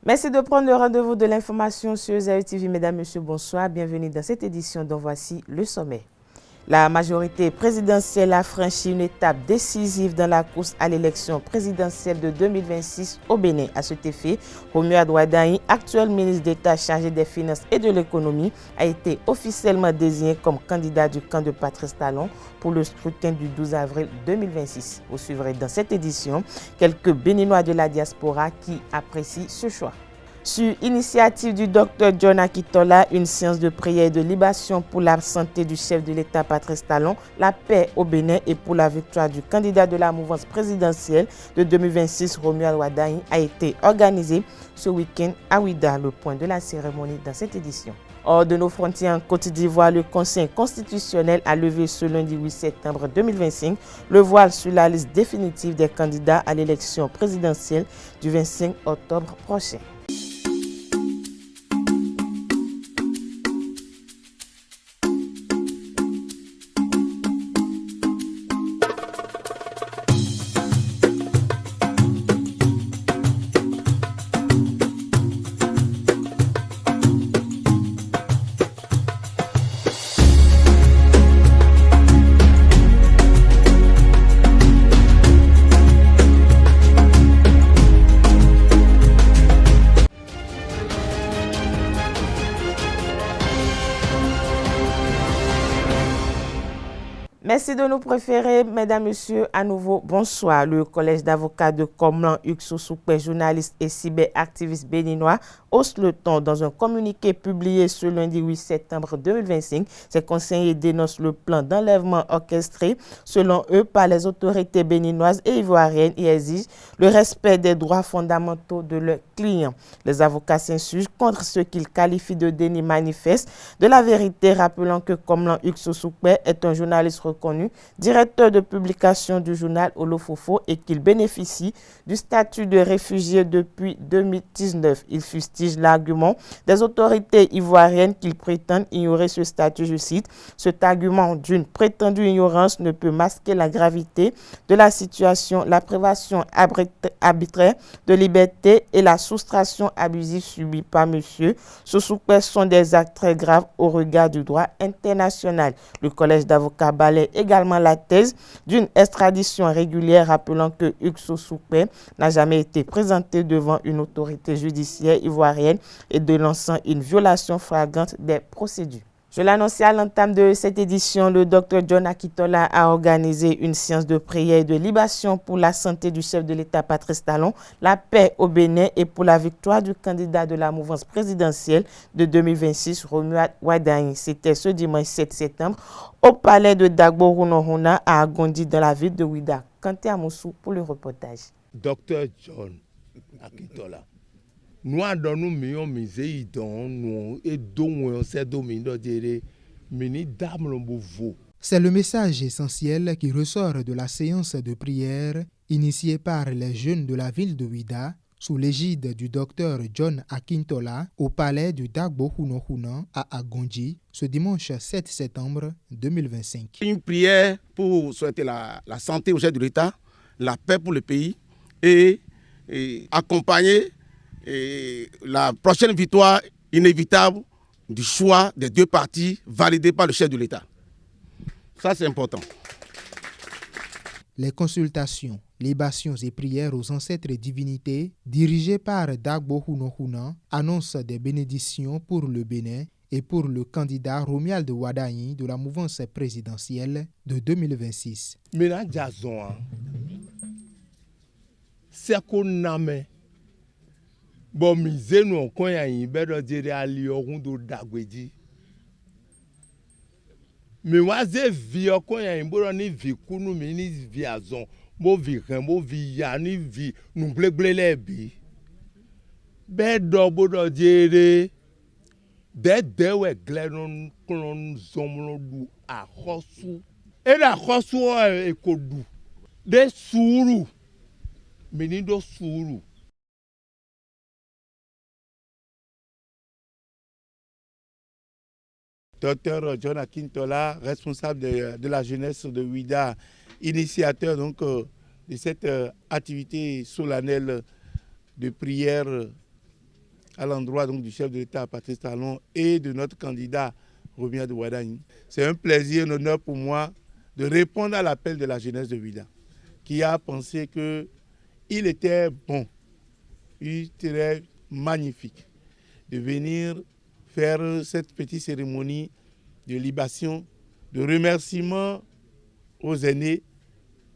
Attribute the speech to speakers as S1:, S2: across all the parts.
S1: Merci de prendre le rendez-vous de l'information sur Zaï TV. Mesdames, Messieurs, bonsoir. Bienvenue dans cette édition dont voici le sommet. La majorité présidentielle a franchi une étape décisive dans la course à l'élection présidentielle de 2026 au Bénin. À cet effet, Romuald Wardani, actuel ministre d'État chargé des Finances et de l'Économie, a été officiellement désigné comme candidat du camp de Patrice Talon pour le scrutin du 12 avril 2026. Vous suivrez dans cette édition quelques Béninois de la diaspora qui apprécient ce choix. Sur initiative du Dr John Akintola, une séance de prière et de libation pour la santé du chef de l'État Patrice Talon, la paix au Bénin et pour la victoire du candidat de la mouvance présidentielle de 2026, Romuald Wardani, a été organisée ce week-end à Ouidah, le point de la cérémonie dans cette édition. Hors de nos frontières en Côte d'Ivoire, le Conseil constitutionnel a levé ce lundi 8 septembre 2025 le voile sur la liste définitive des candidats à l'élection présidentielle du 25 octobre prochain. Merci de nous préférer, mesdames, messieurs, à nouveau, bonsoir. Le collège d'avocats de Komlan, Hugues Soukpe, journaliste et cyberactiviste béninois, hausse le ton. Dans un communiqué publié ce lundi 8 septembre 2025, ses conseillers dénoncent le plan d'enlèvement orchestré, selon eux, par les autorités béninoises et ivoiriennes et exigent le respect des droits fondamentaux de leurs clients. Les avocats s'insurgent contre ce qu'ils qualifient de déni manifeste de la vérité, rappelant que Komlan Hugues Soukpe est un journaliste reconnu, directeur de publication du journal Olofofo et qu'il bénéficie du statut de réfugié depuis 2019. Il fustige l'argument des autorités ivoiriennes qu'ils prétendent ignorer ce statut, je cite. Cet argument d'une prétendue ignorance ne peut masquer la gravité de la situation, la privation arbitraire de liberté et la soustraction abusive subie par M. Soukpe sont des actes très graves au regard du droit international. Le collège d'avocats balaie également la thèse d'une extradition régulière, rappelant que Hugues Soukpe n'a jamais été présenté devant une autorité judiciaire ivoirienne et dénonçant une violation flagrante des procédures. Je l'annonçais à l'entame de cette édition, le Dr John Akintola a organisé une séance de prière et de libation pour la santé du chef de l'État Patrice Talon, la paix au Bénin et pour la victoire du candidat de la mouvance présidentielle de 2026, Romuald Wardani. C'était ce dimanche 7 septembre au palais de Dagbo Runohuna à Agondi dans la ville de Ouidah. Kanté Amoussou pour le reportage.
S2: Dr John Akintola. Nous avons nous misé dans nous et donc c'est dominant de mini dame l'embouveau.
S3: C'est le message essentiel qui ressort de la séance de prière initiée par les jeunes de la ville de Ouidah sous l'égide du docteur John Akintola au palais du Dagbo Runohuna à Agondi ce dimanche 7 septembre 2025.
S2: Une prière pour souhaiter la santé au chef de l'État, la paix pour le pays et accompagner la prochaine victoire inévitable du choix des deux partis validés par le chef de l'État. Ça, c'est important.
S3: Les consultations, libations et prières aux ancêtres et divinités dirigées par Dagbo Runohuna annoncent des bénédictions pour le Bénin et pour le candidat Romuald Wardani de la mouvance présidentielle de 2026.
S2: Maintenant, Jason, c'est qu'on a mis. Bon, misé nous quand il y a une belle dire à Lyon de Dagwedi. Mais moi j'ai vu quand il y a une bonne vie nous mini viazon, mo vi ren, mo vi ya ni vi nous bleble les bi. Be do bodo dire de we glenon kon zomlo du a khosu. E la khosu e kodu. De suru. Mini do suru. Dr John Akintola, responsable de la jeunesse de Ouidah, initiateur donc de cette activité solennelle de prière à l'endroit donc du chef de l'État Patrice Talon et de notre candidat Romia de Wadagne. C'est un plaisir, un honneur pour moi de répondre à l'appel de la jeunesse de Ouidah, qui a pensé qu'il était bon, il serait magnifique de venir faire cette petite cérémonie de libation, de remerciement aux aînés,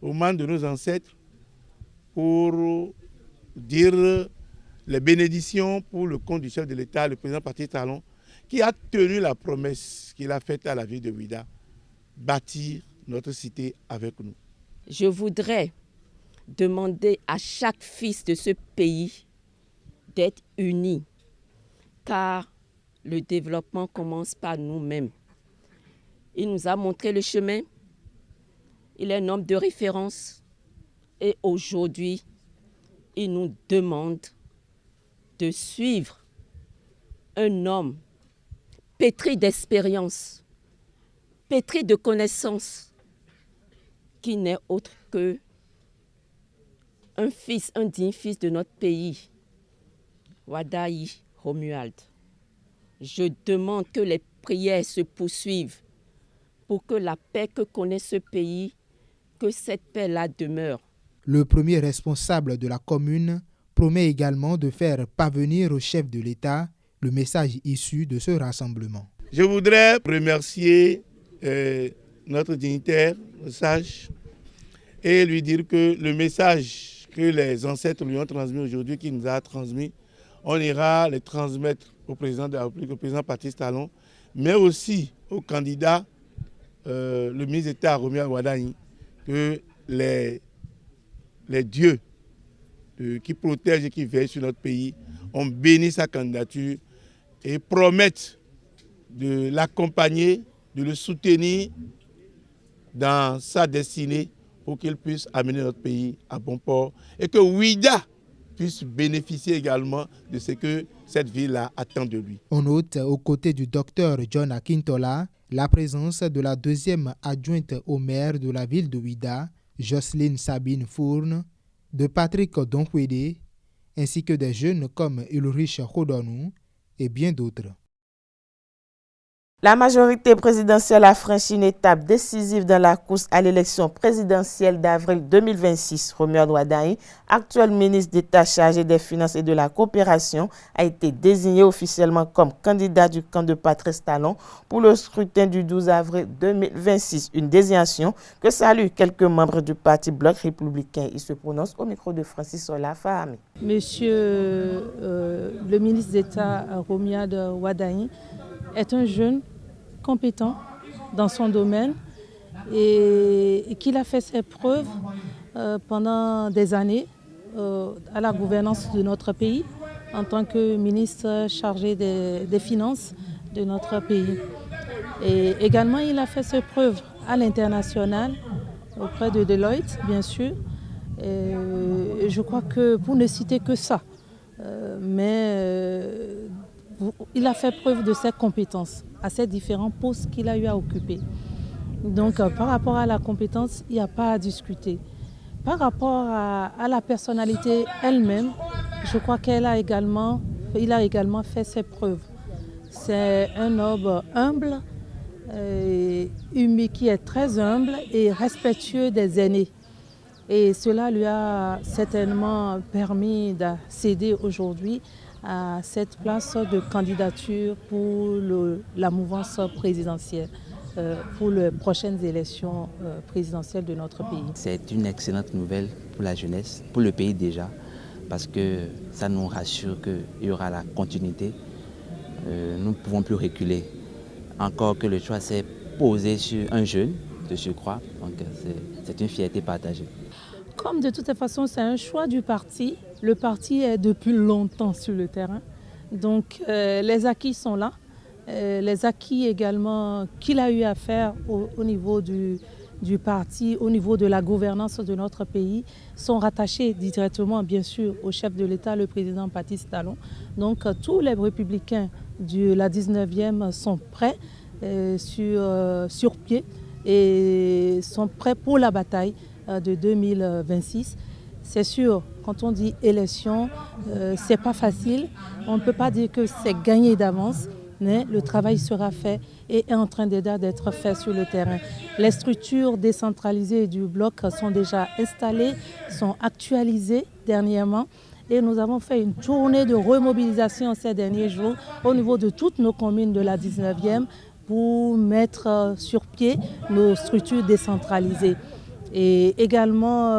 S2: aux membres de nos ancêtres, pour dire les bénédictions pour le compte du chef de l'État, le président Patrice Talon, qui a tenu la promesse qu'il a faite à la ville de Ouidah, bâtir notre cité avec nous.
S4: Je voudrais demander à chaque fils de ce pays d'être unis, car le développement commence par nous-mêmes. Il nous a montré le chemin, il est un homme de référence et aujourd'hui, il nous demande de suivre un homme pétri d'expérience, pétri de connaissances, qui n'est autre que un digne fils de notre pays, Wadagne Romuald. Je demande que les prières se poursuivent pour que la paix que connaît ce pays, que cette paix-là demeure.
S3: Le premier responsable de la commune promet également de faire parvenir au chef de l'État le message issu de ce rassemblement.
S2: Je voudrais remercier notre dignitaire, le sage, et lui dire que le message que les ancêtres lui ont transmis aujourd'hui, qu'il nous a transmis, on ira les transmettre au président de la République, au président Patrice Talon, mais aussi au candidat, le ministre d'État Romia de Wadagne, que les dieux qui protègent et qui veillent sur notre pays ont béni sa candidature et promettent de l'accompagner, de le soutenir dans sa destinée pour qu'il puisse amener notre pays à bon port et que Ouidah puisse bénéficier également de ce que cette ville-là attend de lui.
S3: On note aux côtés du docteur John Akintola la présence de la deuxième adjointe au maire de la ville de Ouidah, Jocelyne Sabine Fourne, de Patrick Donkwede, ainsi que des jeunes comme Ulrich Rodonou et bien d'autres.
S1: La majorité présidentielle a franchi une étape décisive dans la course à l'élection présidentielle d'avril 2026. Romia de Wadagne, actuel ministre d'État chargé des Finances et de la Coopération, a été désigné officiellement comme candidat du camp de Patrice Talon pour le scrutin du 12 avril 2026. Une désignation que saluent quelques membres du parti Bloc républicain. Il se prononce au micro de Francis Ola Fahami.
S5: Monsieur le ministre d'État Romia de Wadagne est un jeune compétent dans son domaine et qu'il a fait ses preuves pendant des années à la gouvernance de notre pays en tant que ministre chargé des Finances de notre pays. Et également, il a fait ses preuves à l'international auprès de Deloitte, bien sûr. Et je crois que pour ne citer que ça, il a fait preuve de ses compétences à ces différents postes qu'il a eu à occuper. Donc par rapport à la compétence, il n'y a pas à discuter. Par rapport à la personnalité elle-même, je crois qu'il a également fait ses preuves. C'est un homme humble, qui est très humble et respectueux des aînés. Et cela lui a certainement permis d'accéder aujourd'hui à cette place de candidature pour la mouvance présidentielle, pour les prochaines élections présidentielles de notre pays.
S6: C'est une excellente nouvelle pour la jeunesse, pour le pays déjà, parce que ça nous rassure qu'il y aura la continuité. Nous ne pouvons plus reculer. Encore que le choix s'est posé sur un jeune de surcroît, donc c'est une fierté partagée.
S5: Comme de toute façon c'est un choix du parti, le parti est depuis longtemps sur le terrain, donc les acquis sont là, les acquis également qu'il a eu à faire au niveau du parti, au niveau de la gouvernance de notre pays, sont rattachés directement bien sûr au chef de l'État, le président Patrice Talon. Donc tous les républicains de la 19e sont prêts sur pied et sont prêts pour la bataille de 2026. C'est sûr, quand on dit élection, c'est pas facile. On ne peut pas dire que c'est gagné d'avance, mais le travail sera fait et est en train d'être fait sur le terrain. Les structures décentralisées du bloc sont déjà installées, sont actualisées dernièrement. Et nous avons fait une tournée de remobilisation ces derniers jours au niveau de toutes nos communes de la 19e pour mettre sur pied nos structures décentralisées. Et également,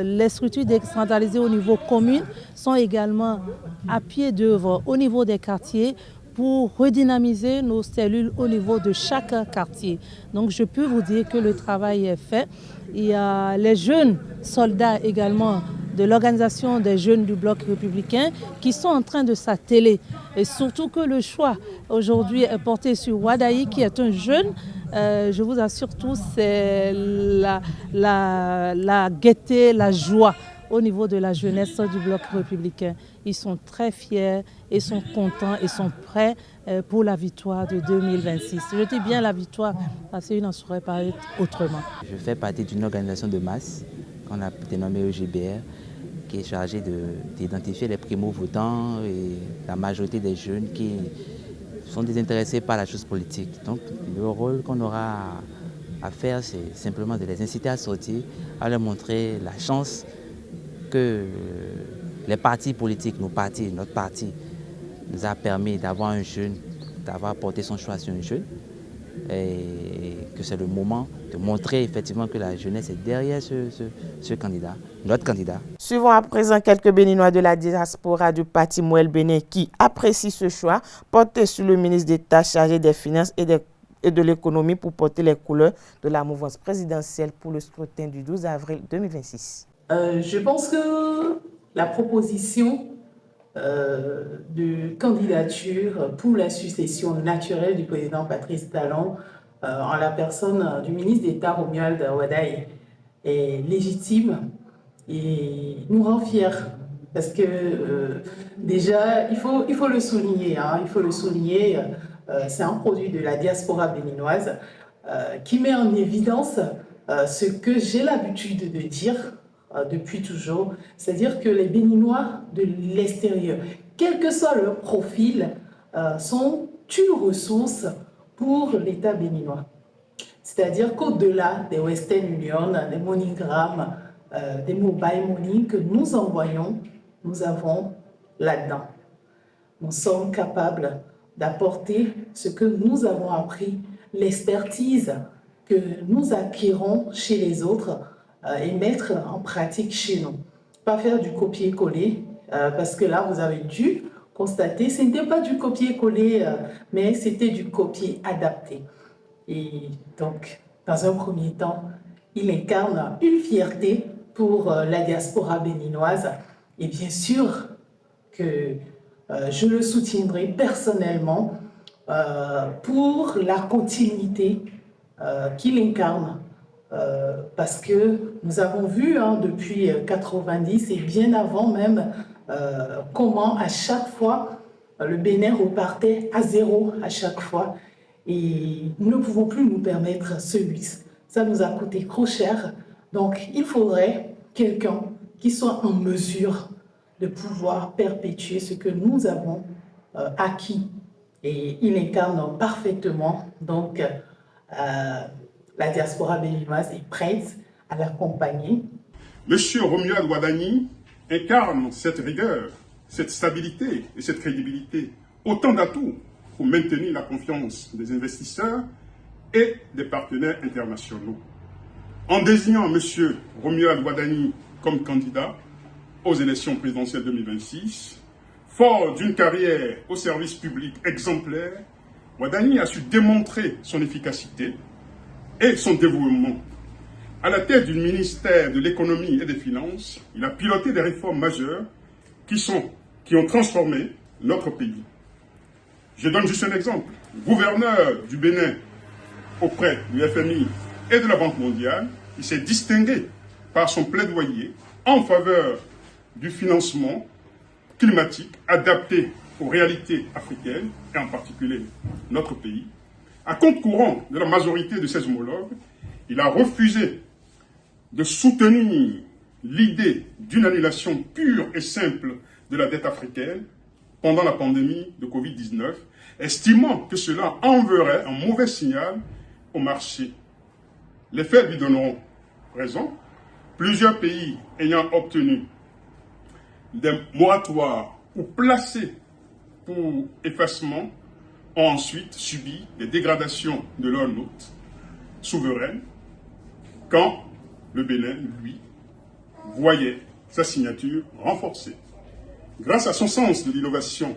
S5: les structures décentralisées au niveau commune sont également à pied d'œuvre au niveau des quartiers pour redynamiser nos cellules au niveau de chaque quartier. Donc je peux vous dire que le travail est fait. Il y a les jeunes soldats également de l'organisation des jeunes du bloc républicain qui sont en train de s'atteler. Et surtout que le choix aujourd'hui est porté sur Wadayi qui est un jeune. Je vous assure tous, c'est la gaieté, la joie au niveau de la jeunesse du bloc républicain. Ils sont très fiers et sont contents et sont prêts pour la victoire de 2026. Je dis bien la victoire parce qu'il n'en saurait pas être autrement.
S6: Je fais partie d'une organisation de masse qu'on a dénommée EGBR qui est chargée d'identifier les primo-votants et la majorité des jeunes qui sont désintéressés par la chose politique. Donc le rôle qu'on aura à faire, c'est simplement de les inciter à sortir, à leur montrer la chance que les partis politiques, notre parti, nous a permis d'avoir un jeune, d'avoir porté son choix sur un jeune, et que c'est le moment de montrer effectivement que la jeunesse est derrière ce candidat, notre candidat.
S1: Suivons à présent quelques Béninois de la diaspora du parti Mouel Bénin qui apprécient ce choix porté sur le ministre d'État chargé des Finances et de l'économie pour porter les couleurs de la mouvance présidentielle pour le scrutin du 12 avril 2026.
S7: Je pense que la proposition de candidature pour la succession naturelle du président Patrice Talon en la personne du ministre d'État Romuald Wadayi est légitime et nous rend fiers. Parce que déjà, il faut le souligner, c'est un produit de la diaspora béninoise qui met en évidence ce que j'ai l'habitude de dire depuis toujours, c'est-à-dire que les Béninois de l'extérieur, quel que soit leur profil, sont une ressource pour l'État béninois. C'est-à-dire qu'au-delà des Western Union, des MoneyGram, des mobile money que nous envoyons, nous avons là-dedans. Nous sommes capables d'apporter ce que nous avons appris, l'expertise que nous acquérons chez les autres, et mettre en pratique chez nous. Pas faire du copier-coller, parce que là, vous avez dû constater, ce n'était pas du copier-coller, mais c'était du copier adapté. Et donc, dans un premier temps, il incarne une fierté pour la diaspora béninoise. Et bien sûr que je le soutiendrai personnellement pour la continuité qu'il incarne. Parce que nous avons vu depuis 90 et bien avant même comment à chaque fois le Bénin repartait à zéro à chaque fois et nous ne pouvons plus nous permettre ce luxe. Ça nous a coûté trop cher, donc il faudrait quelqu'un qui soit en mesure de pouvoir perpétuer ce que nous avons acquis et il incarne parfaitement donc la diaspora béninoise est prête à l'accompagner.
S8: Monsieur Romuald Wadayi incarne cette rigueur, cette stabilité et cette crédibilité, autant d'atouts pour maintenir la confiance des investisseurs et des partenaires internationaux. En désignant monsieur Romuald Wadayi comme candidat aux élections présidentielles 2026, fort d'une carrière au service public exemplaire, Wadayi a su démontrer son efficacité et son dévouement. À la tête du ministère de l'économie et des finances, il a piloté des réformes majeures qui ont transformé notre pays. Je donne juste un exemple. Gouverneur du Bénin auprès du FMI et de la Banque mondiale, il s'est distingué par son plaidoyer en faveur du financement climatique adapté aux réalités africaines et en particulier notre pays. À compte courant de la majorité de ses homologues, il a refusé de soutenir l'idée d'une annulation pure et simple de la dette africaine pendant la pandémie de Covid-19, estimant que cela enverrait un mauvais signal au marché. Les faits lui donneront raison. Plusieurs pays ayant obtenu des moratoires ou placés pour effacement ont ensuite subi des dégradations de leur note souveraine quand le Bénin, lui, voyait sa signature renforcée. Grâce à son sens de l'innovation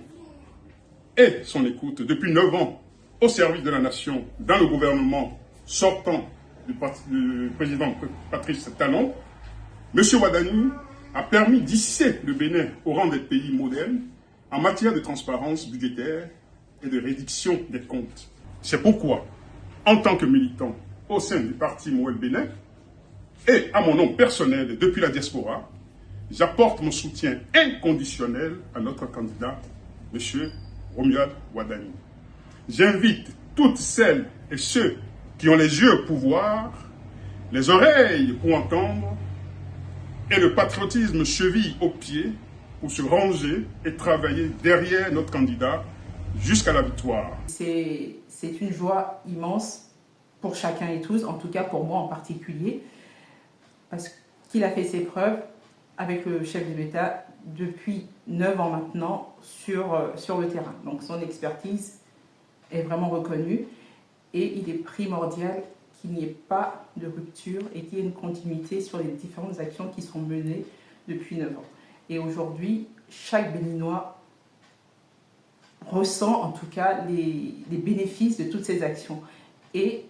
S8: et son écoute depuis 9 ans au service de la nation dans le gouvernement sortant du président Patrice Talon, M. Wadani a permis d'hisser le Bénin au rang des pays modernes en matière de transparence budgétaire et de réduction des comptes. C'est pourquoi, en tant que militant au sein du parti Mouel Bénin, et à mon nom personnel depuis la diaspora, j'apporte mon soutien inconditionnel à notre candidat, M. Romuald Wadani. J'invite toutes celles et ceux qui ont les yeux pour voir, les oreilles pour entendre, et le patriotisme cheville aux pieds pour se ranger et travailler derrière notre candidat jusqu'à la victoire.
S9: C'est une joie immense pour chacun et tous, en tout cas pour moi en particulier, parce qu'il a fait ses preuves avec le chef de l'État depuis 9 ans maintenant sur le terrain. Donc son expertise est vraiment reconnue et il est primordial qu'il n'y ait pas de rupture et qu'il y ait une continuité sur les différentes actions qui sont menées depuis 9 ans. Et aujourd'hui, chaque Béninois ressent en tout cas les bénéfices de toutes ces actions. Et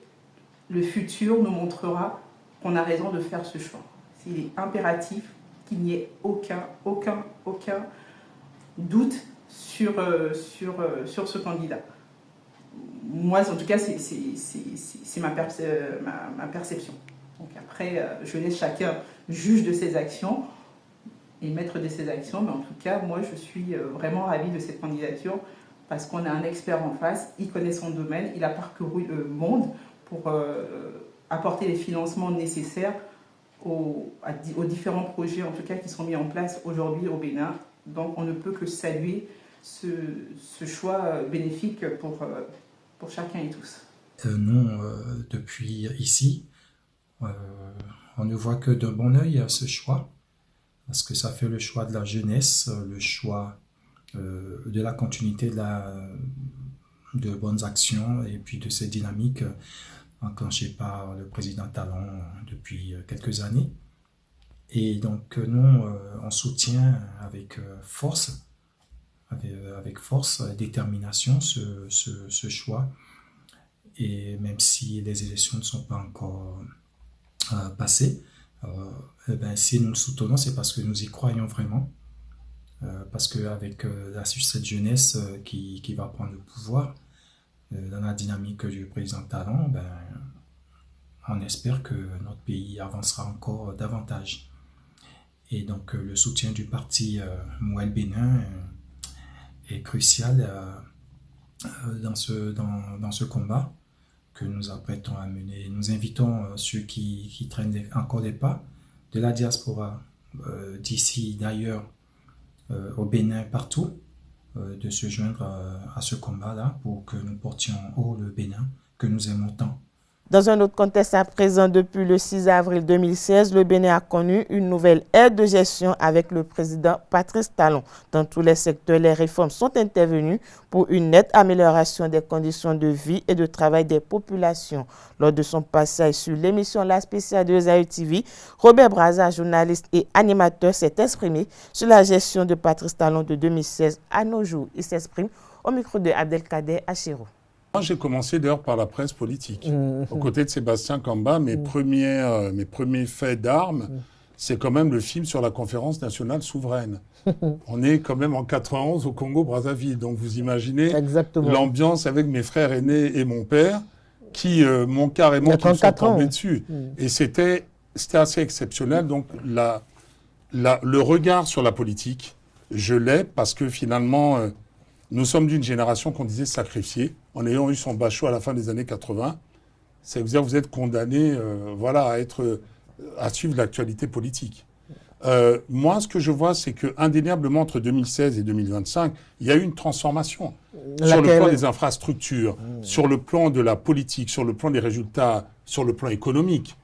S9: le futur nous montrera qu'on a raison de faire ce choix. Il est impératif qu'il n'y ait aucun doute sur ce candidat. Moi, en tout cas, c'est ma perception. Donc après, je laisse chacun juge de ses actions et maître de ses actions. Mais en tout cas, moi, je suis vraiment ravie de cette candidature parce qu'on a un expert en face, il connaît son domaine, il a parcouru le monde pour apporter les financements nécessaires aux différents projets, en tout cas, qui sont mis en place aujourd'hui au Bénin. Donc, on ne peut que saluer ce choix bénéfique pour chacun et tous.
S10: Nous, depuis ici, on ne voit que d'un bon œil ce choix, parce que ça fait le choix de la jeunesse, le choix de la continuité de bonnes actions et puis de ces dynamiques enclenchées par le président Talon depuis quelques années. Et donc nous, on soutient avec force et détermination ce choix. Et même si les élections ne sont pas encore passées, si nous le soutenons, c'est parce que nous y croyons vraiment. Parce qu'avec cette jeunesse qui va prendre le pouvoir, dans la dynamique du président Talon, on espère que notre pays avancera encore davantage. Et donc le soutien du parti Mouel Bénin est crucial dans ce combat que nous apprêtons à mener. Nous invitons ceux qui traînent encore des pas de la diaspora, d'ici, d'ailleurs, au Bénin, partout, de se joindre à ce combat-là pour que nous portions haut le Bénin que nous aimons tant.
S1: Dans un autre contexte à présent, depuis le 6 avril 2016, le Bénin a connu une nouvelle ère de gestion avec le président Patrice Talon. Dans tous les secteurs, les réformes sont intervenues pour une nette amélioration des conditions de vie et de travail des populations. Lors de son passage sur l'émission La Spéciale de Zaïre TV, Robert Braza, journaliste et animateur, s'est exprimé sur la gestion de Patrice Talon de 2016 à nos jours. Il s'exprime au micro de Abdelkader Achiro.
S11: Moi, j'ai commencé d'ailleurs par la presse politique. Aux côtés de Sébastien Kamba, mes premiers faits d'armes, c'est quand même le film sur la conférence nationale souveraine. On est quand même en 91 au Congo-Brazzaville. Donc vous imaginez l'ambiance avec mes frères aînés et mon père qui m'ont carrément tombé dessus. Et c'était assez exceptionnel. Donc le regard sur la politique, je l'ai parce que finalement... nous sommes d'une génération qu'on disait sacrifiée, en ayant eu son bachot à la fin des années 80. C'est-à-dire que vous êtes condamné à suivre l'actualité politique. Moi, ce que je vois, c'est qu'indéniablement, entre 2016 et 2025, il y a eu une transformation. Sur le plan des infrastructures, sur le plan de la politique, sur le plan des résultats, sur le plan économique.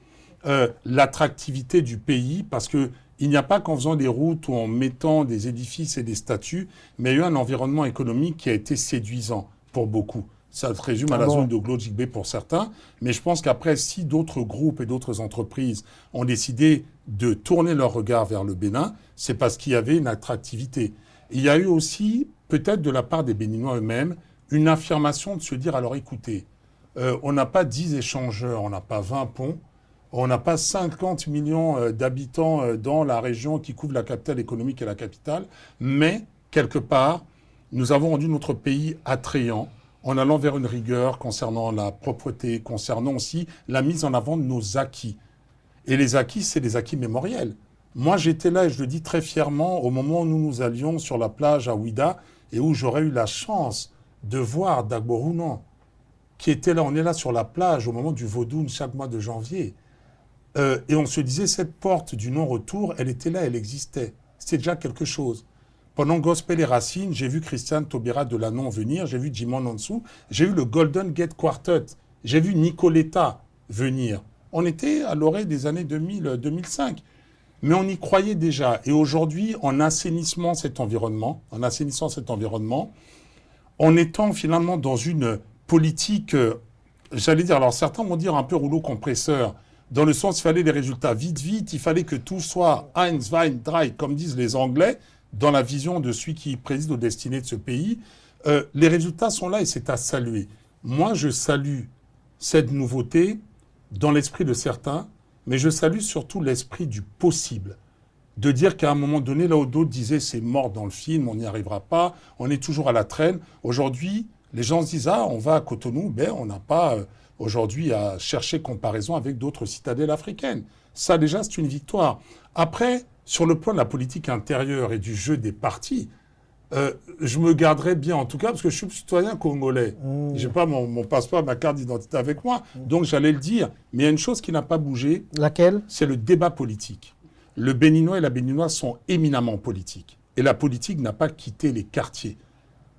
S11: L'attractivité du pays, parce qu'il n'y a pas qu'en faisant des routes ou en mettant des édifices et des statues, mais il y a eu un environnement économique qui a été séduisant pour beaucoup. Ça se résume à la zone de Glodjigbe pour certains, mais je pense qu'après, si d'autres groupes et d'autres entreprises ont décidé de tourner leur regard vers le Bénin, c'est parce qu'il y avait une attractivité. Il y a eu aussi, peut-être de la part des Béninois eux-mêmes, une affirmation de se dire, alors écoutez, on n'a pas 10 échangeurs, on n'a pas 20 ponts, on n'a pas 50 millions d'habitants dans la région qui couvre la capitale économique et la capitale, mais quelque part, nous avons rendu notre pays attrayant en allant vers une rigueur concernant la propreté, concernant aussi la mise en avant de nos acquis. Et les acquis, c'est des acquis mémoriels. Moi, j'étais là, et je le dis très fièrement, au moment où nous allions sur la plage à Ouida, et où j'aurais eu la chance de voir Dagbo Rounan, qui était là, on est là sur la plage au moment du Vaudoune chaque mois de janvier. Et on se disait, cette porte du non-retour, elle était là, elle existait. C'était déjà quelque chose. Pendant Gospel et Racine, j'ai vu Christiane Taubira de Lannon venir, j'ai vu Jimon Nonsou, j'ai vu le Golden Gate Quartet, j'ai vu Nicoletta venir. On était à l'orée des années 2000-2005. Mais on y croyait déjà. Et aujourd'hui, en assainissant cet environnement, en étant finalement dans une politique, j'allais dire, alors certains vont dire un peu rouleau compresseur, dans le sens il fallait des résultats vite, il fallait que tout soit eins, zwei, drei, comme disent les Anglais, dans la vision de celui qui préside aux destinées de ce pays. Les résultats sont là et c'est à saluer. Moi, je salue cette nouveauté dans l'esprit de certains, mais je salue surtout l'esprit du possible. De dire qu'à un moment donné, là où d'autres disaient c'est mort dans le film, on n'y arrivera pas, on est toujours à la traîne. Aujourd'hui, les gens se disent ah, on va à Cotonou, ben on n'a pas aujourd'hui à chercher comparaison avec d'autres citadelles africaines. Ça déjà, c'est une victoire. Après, sur le plan de la politique intérieure et du jeu des partis, je me garderai bien, en tout cas, parce que je suis citoyen congolais. Je n'ai pas mon passeport, ma carte d'identité avec moi, donc j'allais le dire. Mais il y a une chose qui n'a pas bougé.
S1: Laquelle?
S11: C'est le débat politique. Le Béninois et la Béninoise sont éminemment politiques. Et la politique n'a pas quitté les quartiers.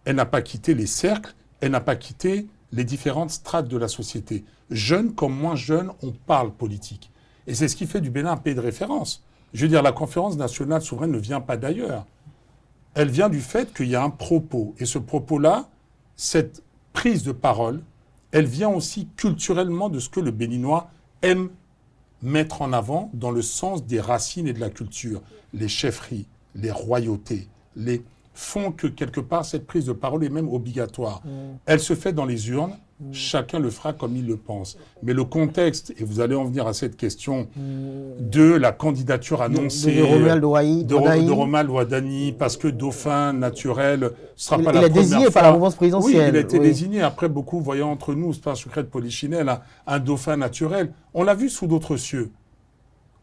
S11: Elle n'a pas quitté les cercles. Elle n'a pas quitté les différentes strates de la société. Jeunes comme moins jeunes, on parle politique. Et c'est ce qui fait du Bénin un pays de référence. Je veux dire, la conférence nationale souveraine ne vient pas d'ailleurs. Elle vient du fait qu'il y a un propos. Et ce propos-là, cette prise de parole, elle vient aussi culturellement de ce que le Béninois aime mettre en avant dans le sens des racines et de la culture. Les chefferies, les royautés, font que quelque part cette prise de parole est même obligatoire. Elle se fait dans les urnes, chacun le fera comme il le pense. Mais le contexte, et vous allez en venir à cette question de la candidature annoncée de Romuald Wadani, parce que dauphin naturel, ce ne sera pas la première fois. Il est désigné
S1: par la mouvance présidentielle.
S11: Oui, il a été désigné. Après, beaucoup voyant entre nous, c'est pas un secret de polichinelle, un dauphin naturel. On l'a vu sous d'autres cieux.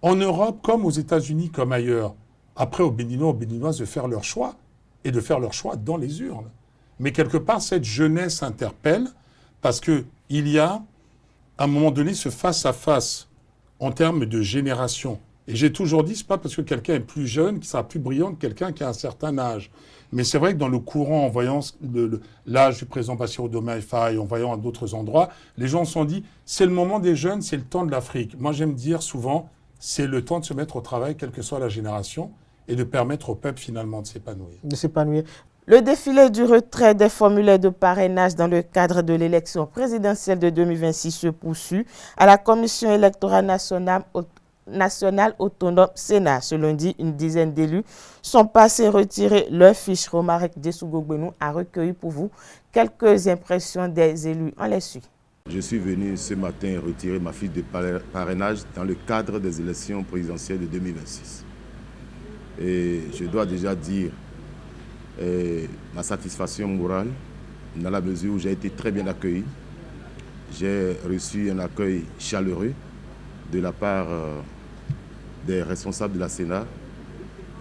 S11: En Europe, comme aux États-Unis, comme ailleurs. Après, aux Béninois, aux Béninoises de faire leur choix, et de faire leur choix dans les urnes. Mais quelque part, cette jeunesse interpelle, parce qu'il y a, à un moment donné, ce face-à-face en termes de génération. Et j'ai toujours dit, ce n'est pas parce que quelqu'un est plus jeune qu'il sera plus brillant que quelqu'un qui a un certain âge. Mais c'est vrai que dans le courant, en voyant l'âge du président Bassirou Diomaye Faye, en voyant à d'autres endroits, les gens se sont dit, c'est le moment des jeunes, c'est le temps de l'Afrique. Moi, j'aime dire souvent, c'est le temps de se mettre au travail, quelle que soit la génération, et de permettre au peuple finalement de s'épanouir.
S1: Le défilé du retrait des formulaires de parrainage dans le cadre de l'élection présidentielle de 2026 se poursuit à la Commission électorale nationale autonome Sénat. Ce lundi, une dizaine d'élus sont passés retirer leur fiche. Romaric Dessougogbenu a recueilli pour vous quelques impressions des élus. On les suit.
S12: Je suis venu ce matin retirer ma fiche de parrainage dans le cadre des élections présidentielles de 2026. Et je dois déjà dire ma satisfaction morale dans la mesure où j'ai été très bien accueilli. J'ai reçu un accueil chaleureux de la part des responsables de la Sénat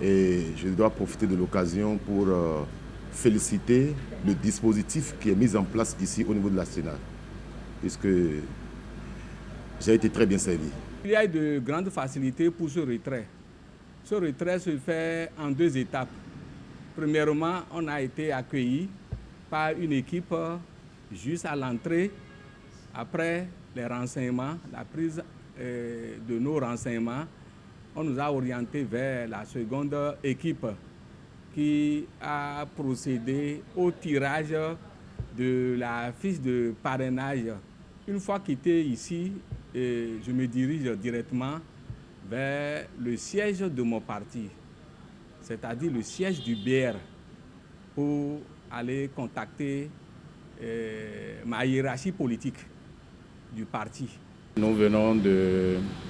S12: et je dois profiter de l'occasion pour féliciter le dispositif qui est mis en place ici au niveau de la Sénat, puisque j'ai été très bien servi.
S13: Il y a de grandes facilités pour ce retrait. Ce retrait se fait en 2 étapes. Premièrement, on a été accueillis par une équipe juste à l'entrée. Après les renseignements, la prise de nos renseignements, on nous a orientés vers la seconde équipe qui a procédé au tirage de la fiche de parrainage. Une fois quitté ici, je me dirige directement vers le siège de mon parti, c'est-à-dire le siège du BR, pour aller contacter ma hiérarchie politique du parti.
S14: Nous venons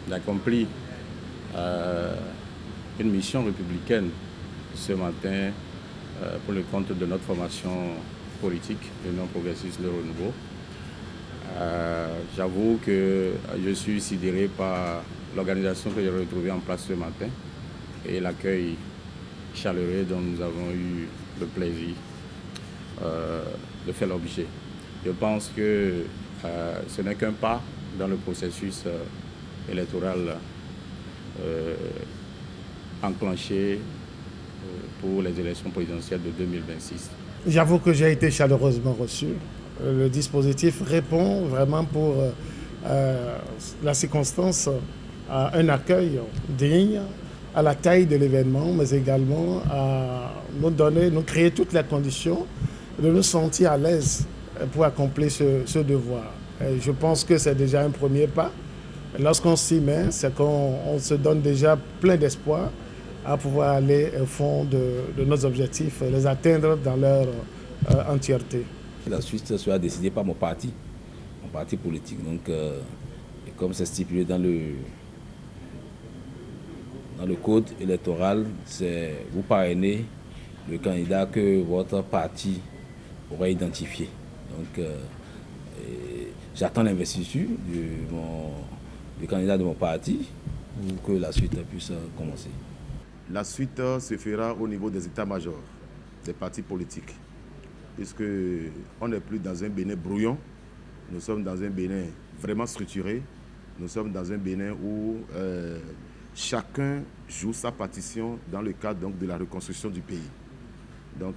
S14: d'accomplir une mission républicaine ce matin pour le compte de notre formation politique, Union progressiste Le Renouveau. J'avoue que je suis sidéré par l'organisation que j'ai retrouvée en place ce matin et l'accueil chaleureux dont nous avons eu le plaisir de faire l'objet. Je pense que ce n'est qu'un pas dans le processus électoral enclenché pour les élections présidentielles de 2026.
S15: J'avoue que j'ai été chaleureusement reçu. Le dispositif répond vraiment pour la circonstance à un accueil digne, à la taille de l'événement, mais également à nous créer toutes les conditions de nous sentir à l'aise pour accomplir ce devoir. Et je pense que c'est déjà un premier pas. Lorsqu'on s'y met, c'est qu'on se donne déjà plein d'espoir à pouvoir aller au fond de nos objectifs et les atteindre dans leur entièreté.
S16: La suite sera décidée par mon parti politique. Donc, et comme c'est stipulé dans le code électoral, c'est vous parrainez le candidat que votre parti aura identifié. Donc, j'attends l'investiture du candidat de mon parti pour que la suite puisse commencer.
S12: La suite se fera au niveau des états-majors, des partis politiques. Puisqu'on n'est plus dans un Bénin brouillon, nous sommes dans un Bénin vraiment structuré, nous sommes dans un Bénin où chacun joue sa partition dans le cadre donc, de la reconstruction du pays. Donc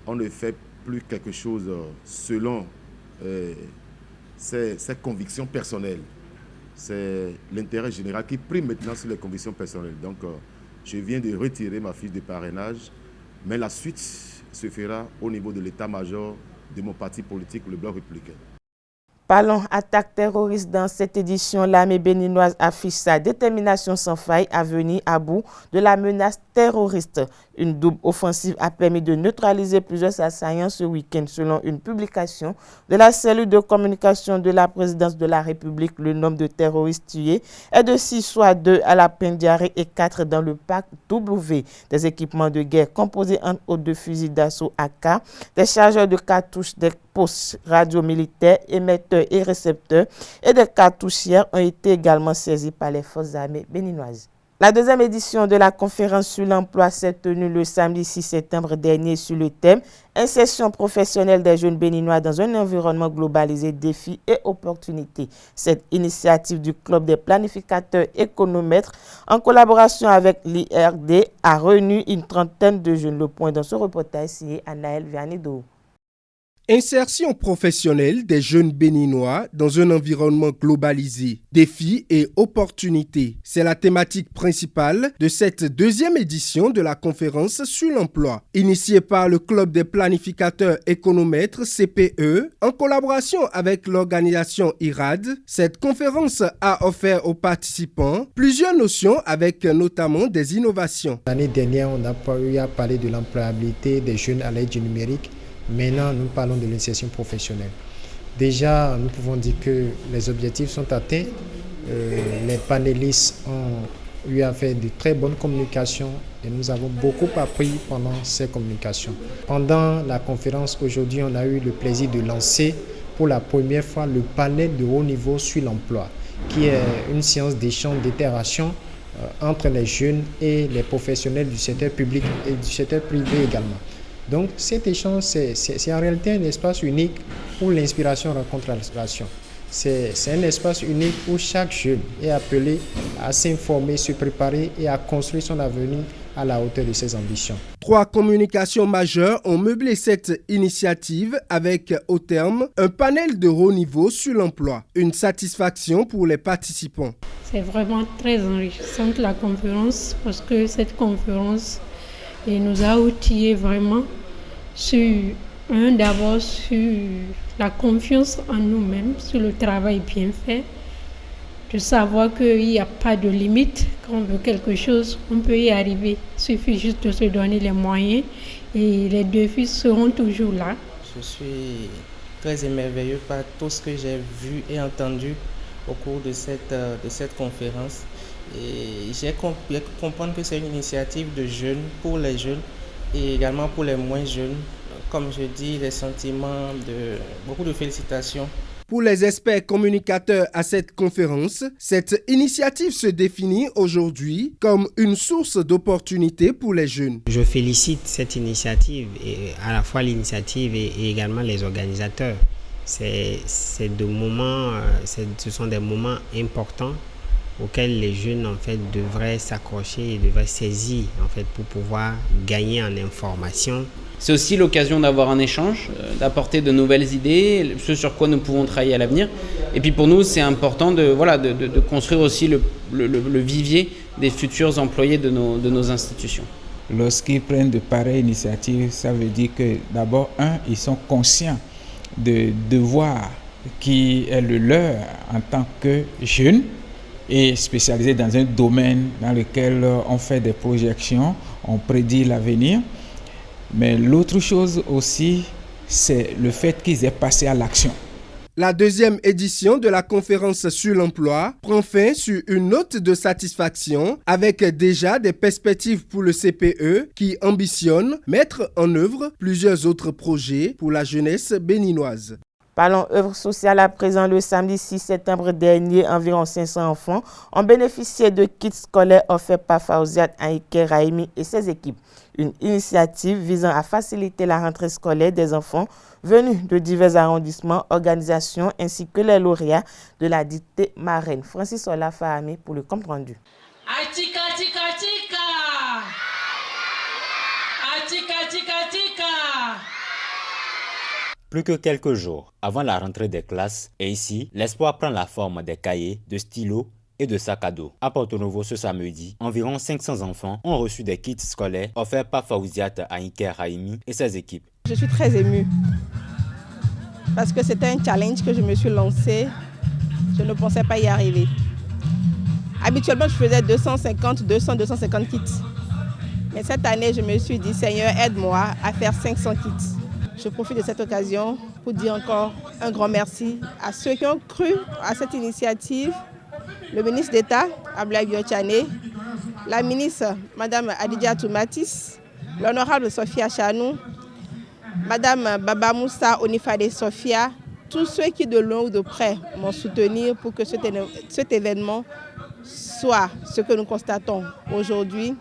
S12: on ne fait plus quelque chose selon ses convictions personnelles. C'est l'intérêt général qui prime maintenant sur les convictions personnelles. Donc je viens de retirer ma fiche de parrainage, mais la suite se fera au niveau de l'état-major de mon parti politique, le Bloc républicain.
S1: Parlons attaque terroriste. Dans cette édition, l'armée béninoise affiche sa détermination sans faille à venir à bout de la menace terroriste. Une double offensive a permis de neutraliser plusieurs assaillants ce week-end. Selon une publication de la cellule de communication de la présidence de la République, le nombre de terroristes tués est de 6, soit 2 à la Pindiaré et 4 dans le parc W. Des équipements de guerre composés entre autres de fusils d'assaut AK, des chargeurs de cartouches, des postes radio militaires, émetteurs et récepteurs et des cartouchières ont été également saisis par les forces armées béninoises. La deuxième édition de la conférence sur l'emploi s'est tenue le samedi 6 septembre dernier sur le thème « Insertion professionnelle des jeunes béninois dans un environnement globalisé, défis et opportunités ». Cette initiative du Club des planificateurs économètres en collaboration avec l'IRD a réuni une trentaine de jeunes. Le point dans ce reportage signé Anaël Vianido.
S17: Insertion professionnelle des jeunes béninois dans un environnement globalisé, défis et opportunités. C'est la thématique principale de cette deuxième édition de la conférence sur l'emploi. Initiée par le Club des planificateurs économètres CPE, en collaboration avec l'organisation IRAD, cette conférence a offert aux participants plusieurs notions avec notamment des innovations.
S18: L'année dernière, on n'a pas eu à parler de l'employabilité des jeunes à l'aide du numérique. Maintenant, nous parlons de l'insertion professionnelle. Déjà, nous pouvons dire que les objectifs sont atteints. Les panélistes ont eu à faire de très bonnes communications et nous avons beaucoup appris pendant ces communications. Pendant la conférence aujourd'hui, on a eu le plaisir de lancer pour la première fois le panel de haut niveau sur l'emploi, qui est une séance d'échange, d'interaction entre les jeunes et les professionnels du secteur public et du secteur privé également. Donc cet échange, c'est en réalité un espace unique pour l'inspiration rencontre l'inspiration. C'est un espace unique où chaque jeune est appelé à s'informer, se préparer et à construire son avenir à la hauteur de ses ambitions.
S17: 3 communications majeures ont meublé cette initiative avec, au terme, un panel de haut niveau sur l'emploi. Une satisfaction pour les participants.
S19: C'est vraiment très enrichissante la conférence parce que cette conférence nous a outillés vraiment d'abord sur la confiance en nous-mêmes, sur le travail bien fait, de savoir qu'il n'y a pas de limite. Quand on veut quelque chose, on peut y arriver. Il suffit juste de se donner les moyens et les défis seront toujours là.
S20: Je suis très émerveillé par tout ce que j'ai vu et entendu au cours de cette conférence. Et j'ai compris comprendre que c'est une initiative de jeunes, pour les jeunes et également pour les moins jeunes. Comme je dis, les sentiments beaucoup de félicitations.
S17: Pour les experts communicateurs à cette conférence, cette initiative se définit aujourd'hui comme une source d'opportunités pour les jeunes.
S21: Je félicite cette initiative, et à la fois l'initiative et également les organisateurs. Ce sont des moments importants auxquels les jeunes en fait devraient s'accrocher et devraient saisir en fait pour pouvoir gagner en information.
S22: C'est aussi l'occasion d'avoir un échange, d'apporter de nouvelles idées, ce sur quoi nous pouvons travailler à l'avenir. Et puis pour nous, c'est important de construire aussi le vivier des futurs employés de nos institutions.
S23: Lorsqu'ils prennent de pareilles initiatives, ça veut dire que d'abord, ils sont conscients de devoir qui est le leur en tant que jeunes et spécialisés dans un domaine dans lequel on fait des projections, on prédit l'avenir. Mais l'autre chose aussi, c'est le fait qu'ils aient passé à l'action.
S17: La deuxième édition de la conférence sur l'emploi prend fin sur une note de satisfaction avec déjà des perspectives pour le CPE qui ambitionne mettre en œuvre plusieurs autres projets pour la jeunesse béninoise.
S1: Parlons œuvre sociale à présent. Le samedi 6 septembre dernier, environ 500 enfants ont bénéficié de kits scolaires offerts par Fawziat Aïké Rahimi et ses équipes. Une initiative visant à faciliter la rentrée scolaire des enfants venus de divers arrondissements, organisations ainsi que les lauréats de la dictée marraine. Francis Ola Fahami pour le compte rendu.
S24: Atika, tika, tika. Atika, tika, tika.
S25: Plus que quelques jours avant la rentrée des classes, et ici, l'espoir prend la forme des cahiers, de stylos et de sacs à dos. À Porto Novo ce samedi, environ 500 enfants ont reçu des kits scolaires offerts par Fawziat Aïké Rahimi et ses équipes.
S26: Je suis très émue parce que c'était un challenge que je me suis lancé. Je ne pensais pas y arriver. Habituellement, je faisais 250 kits. Mais cette année, je me suis dit, Seigneur, aide-moi à faire 500 kits. Je profite de cette occasion pour dire encore un grand merci à ceux qui ont cru à cette initiative. Le ministre d'État, Abdoulaye Biotchane, la ministre, Madame Adidja Toumatis, l'honorable Sophia Chanou, Madame Baba Moussa Onifade Sophia, tous ceux qui de loin ou de près m'ont soutenu pour que cet événement soit ce que nous constatons aujourd'hui.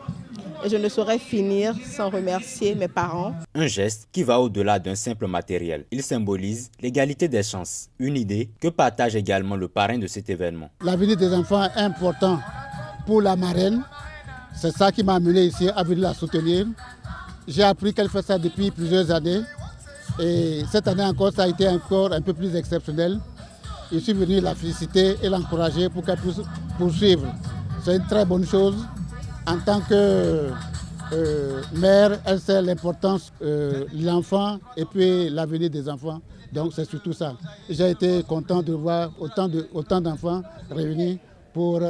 S26: Et je ne saurais finir sans remercier mes parents.
S25: Un geste qui va au-delà d'un simple matériel. Il symbolise l'égalité des chances. Une idée que partage également le parrain de cet événement.
S27: L'avenir des enfants est important pour la marraine. C'est ça qui m'a amené ici à venir la soutenir. J'ai appris qu'elle fait ça depuis plusieurs années. Et cette année encore, ça a été encore un peu plus exceptionnel. Je suis venu la féliciter et l'encourager pour qu'elle puisse poursuivre. C'est une très bonne chose. En tant que mère, elle sait l'importance de l'enfant et puis l'avenir des enfants. Donc c'est surtout ça. J'ai été content de voir autant d'enfants réunis pour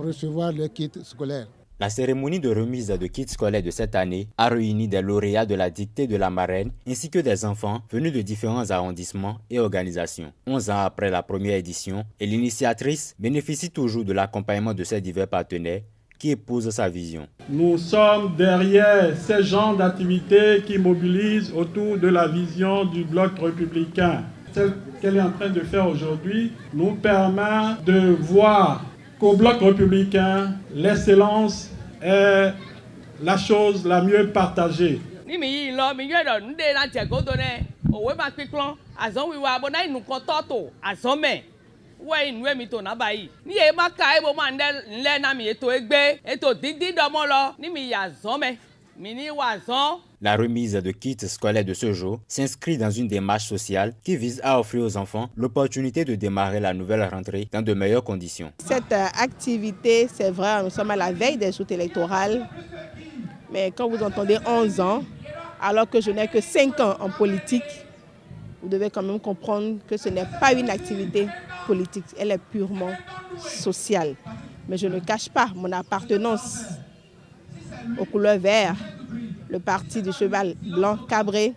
S27: recevoir le kit scolaire.
S25: La cérémonie de remise de kits scolaires de cette année a réuni des lauréats de la dictée de la marraine ainsi que des enfants venus de différents arrondissements et organisations. 11 ans après la première édition, et l'initiatrice bénéficie toujours de l'accompagnement de ses divers partenaires qui épouse sa vision.
S28: Nous sommes derrière ces genres d'activités qui mobilisent autour de la vision du bloc républicain. Celle qu'elle est en train de faire aujourd'hui nous permet de voir qu'au bloc républicain, l'excellence est la chose la mieux partagée.
S2: ouais nous mito na bayi ni e maka e bo ma nle na mi eto egbe eto didi domo lo ni mi ya zome mi ni wa zon.
S25: La remise de kits scolaires de ce jour s'inscrit dans une démarche sociale qui vise à offrir aux enfants l'opportunité de démarrer la nouvelle rentrée dans de meilleures conditions.
S26: Cette activité, c'est vrai, nous sommes à la veille des joutes électorales, mais quand vous entendez 11 ans, alors que je n'ai que 5 ans en politique, vous devez quand même comprendre que ce n'est pas une activité politique, elle est purement sociale. Mais je ne cache pas mon appartenance aux couleurs vertes, le parti du cheval blanc cabré,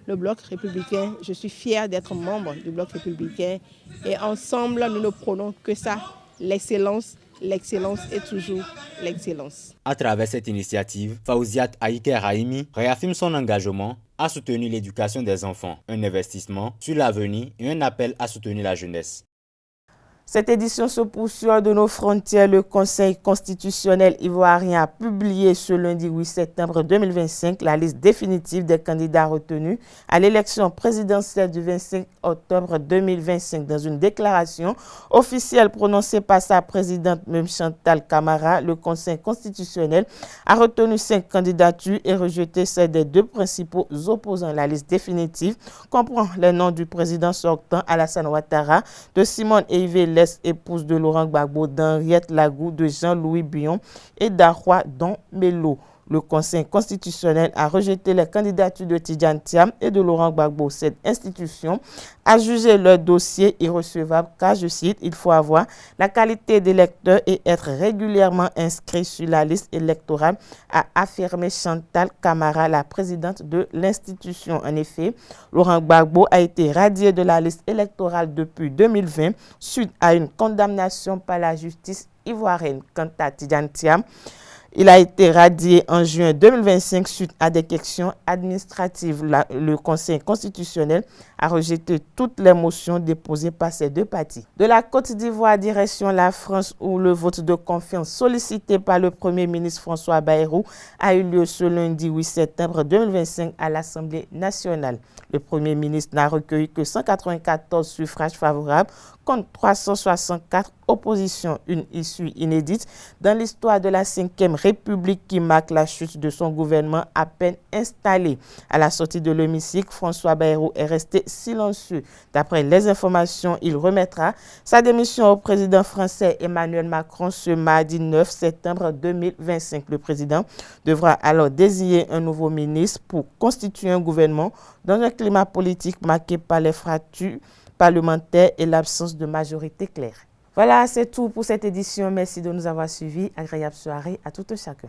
S26: le bloc républicain. Je suis fière d'être membre du bloc républicain et ensemble, nous ne prônons que ça, l'excellence. L'excellence est toujours l'excellence.
S25: À travers cette initiative, Fawziat Aïké Rahimi réaffirme son engagement à soutenir l'éducation des enfants, un investissement sur l'avenir et un appel à soutenir la jeunesse.
S1: Cette édition se poursuit de nos frontières. Le Conseil constitutionnel ivoirien a publié ce lundi 8 septembre 2025 la liste définitive des candidats retenus à l'élection présidentielle du 25 octobre 2025. Dans une déclaration officielle prononcée par sa présidente, Mme Chantal Camara, le Conseil constitutionnel a retenu 5 candidatures et rejeté celles des 2 principaux opposants. La liste définitive comprend les noms du président sortant Alassane Ouattara, de Simone Eivé, épouse de Laurent Gbagbo, d'Henriette Lagou, de Jean-Louis Bion et d'Arwa Don Melo. Le Conseil constitutionnel a rejeté les candidatures de Tidjane Thiam et de Laurent Gbagbo. Cette institution a jugé leur dossier irrecevable car, je cite, il faut avoir la qualité d'électeur et être régulièrement inscrit sur la liste électorale, a affirmé Chantal Camara, la présidente de l'institution. En effet, Laurent Gbagbo a été radié de la liste électorale depuis 2020 suite à une condamnation par la justice ivoirienne. Quant à Tidjane Thiam, il a été radié en juin 2025 suite à des questions administratives. Le Conseil constitutionnel a rejeté toutes les motions déposées par ces 2 partis. De la Côte d'Ivoire, direction la France, où le vote de confiance sollicité par le Premier ministre François Bayrou a eu lieu ce lundi 8 septembre 2025 à l'Assemblée nationale. Le Premier ministre n'a recueilli que 194 suffrages favorables contre 364 oppositions, une issue inédite dans l'histoire de la 5e République qui marque la chute de son gouvernement à peine installé. À la sortie de l'hémicycle, François Bayrou est resté silencieux. D'après les informations, il remettra sa démission au président français Emmanuel Macron ce mardi 9 septembre 2025. Le président devra alors désigner un nouveau ministre pour constituer un gouvernement dans un climat politique marqué par les fractures parlementaires et l'absence de majorité claire. Voilà, c'est tout pour cette édition. Merci de nous avoir suivis. Agréable soirée à tout un chacun.